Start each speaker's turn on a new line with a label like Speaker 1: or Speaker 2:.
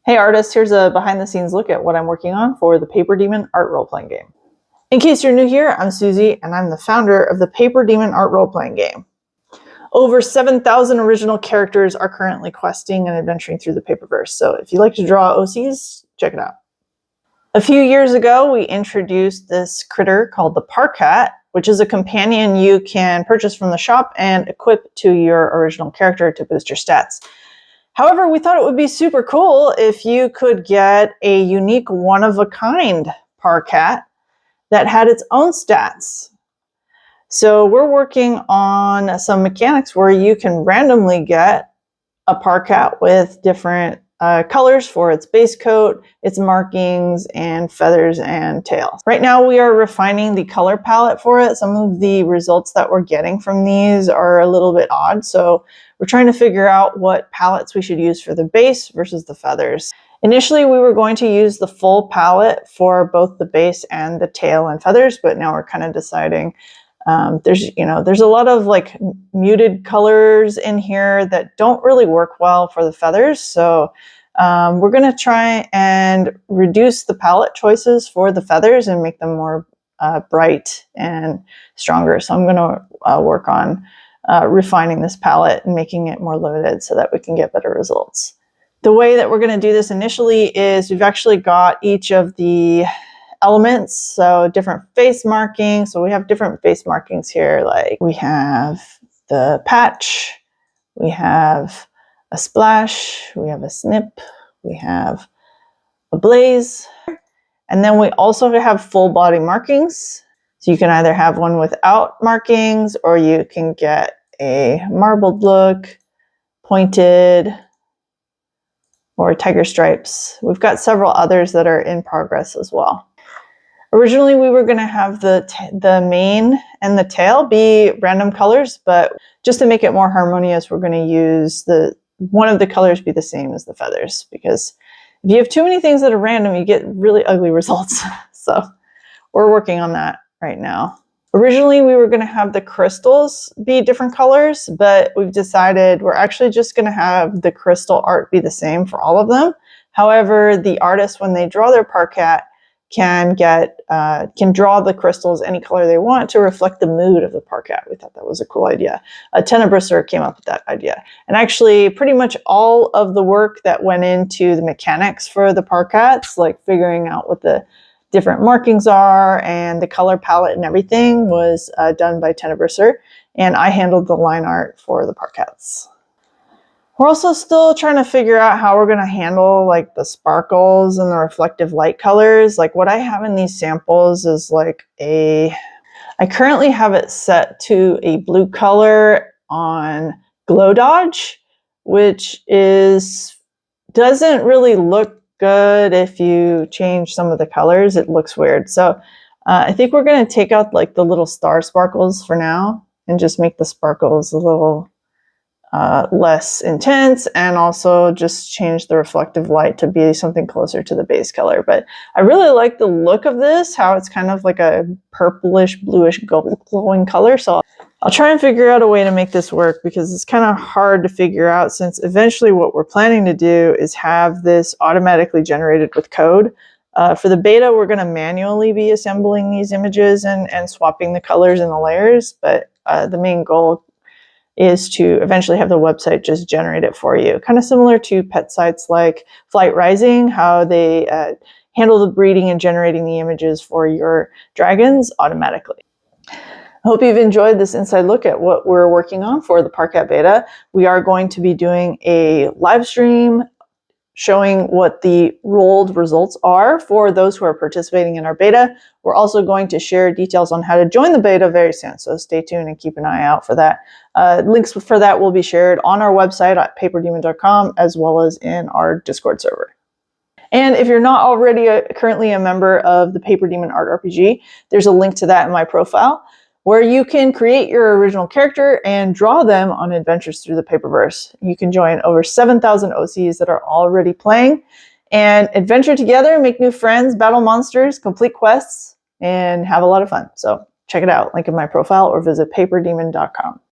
Speaker 1: Hey artists, here's a behind the scenes look at what I'm working on for the PaperDemon Art Role-playing game. In case you're new here, I'm Susie and I'm the founder of the PaperDemon Art Role-playing game. Over 7,000 original characters are currently questing and adventuring through the Paperverse, so if you like to draw OCs, check it out. A few years ago, we introduced this critter called the Parkat, which is a companion you can purchase from the shop and equip to your original character to boost your stats. However, we thought it would be super cool if you could get a unique one-of-a-kind Parkat that had its own stats. So we're working on some mechanics where you can randomly get a Parkat with different colors for its base coat, its markings, and feathers and tails. Right now we are refining the color palette for it. Some of the results that we're getting from these are a little bit odd, so we're trying to figure out what palettes we should use for the base versus the feathers. Initially, we were going to use the full palette for both the base and the tail and feathers, but now we're kind of deciding there's a lot of like muted colors in here that don't really work well for the feathers. So we're going to try and reduce the palette choices for the feathers and make them more bright and stronger. So I'm going to work on refining this palette and making it more limited so that we can get better results. The way that we're going to do this initially is we've actually got each of the elements, so different face markings. So we have different face markings here, like we have the patch, we have a splash, we have a snip, we have a blaze, and then we also have full body markings. So you can either have one without markings, or you can get a marbled look, pointed, or tiger stripes. We've got several others that are in progress as well. Originally, we were going to have the mane and the tail be random colors, but just to make it more harmonious, we're going to use one of the colors be the same as the feathers, because if you have too many things that are random, you get really ugly results. So we're working on that right now. Originally, we were going to have the crystals be different colors, but we've decided we're actually just going to have the crystal art be the same for all of them. However, the artists, when they draw their Parkat, can draw the crystals any color they want to reflect the mood of the Parkat. We thought that was a cool idea. Tenebrisser came up with that idea. And actually, pretty much all of the work that went into the mechanics for the Parkats, like figuring out what the different markings are and the color palette and everything, was done by Tenebrisser. And I handled the line art for the Parkats. We're also still trying to figure out how we're going to handle like the sparkles and the reflective light colors. Like what I have in these samples is like I currently have it set to a blue color on glow dodge, which doesn't really look good if you change some of the colors. It looks weird. So I think we're going to take out like the little star sparkles for now and just make the sparkles a little less intense, and also just change the reflective light to be something closer to the base color. But I really like the look of this, how it's kind of like a purplish, bluish, glowing color. So I'll try and figure out a way to make this work, because it's kind of hard to figure out, since eventually what we're planning to do is have this automatically generated with code. For the beta, we're going to manually be assembling these images and swapping the colors and the layers, but the main goal is to eventually have the website just generate it for you. Kind of similar to pet sites like Flight Rising, how they handle the breeding and generating the images for your dragons automatically. I hope you've enjoyed this inside look at what we're working on for the Parkat beta. We are going to be doing a live stream showing what the rolled results are for those who are participating in our beta. We're also going to share details on how to join the beta very soon, so stay tuned and keep an eye out for that. Links for that will be shared on our website at PaperDemon.com, as well as in our Discord server. And if you're not already currently a member of the PaperDemon Art RPG, there's a link to that in my profile, where you can create your original character and draw them on adventures through the Paperverse. You can join over 7,000 OCs that are already playing and adventure together, make new friends, battle monsters, complete quests, and have a lot of fun. So check it out, link in my profile, or visit PaperDemon.com.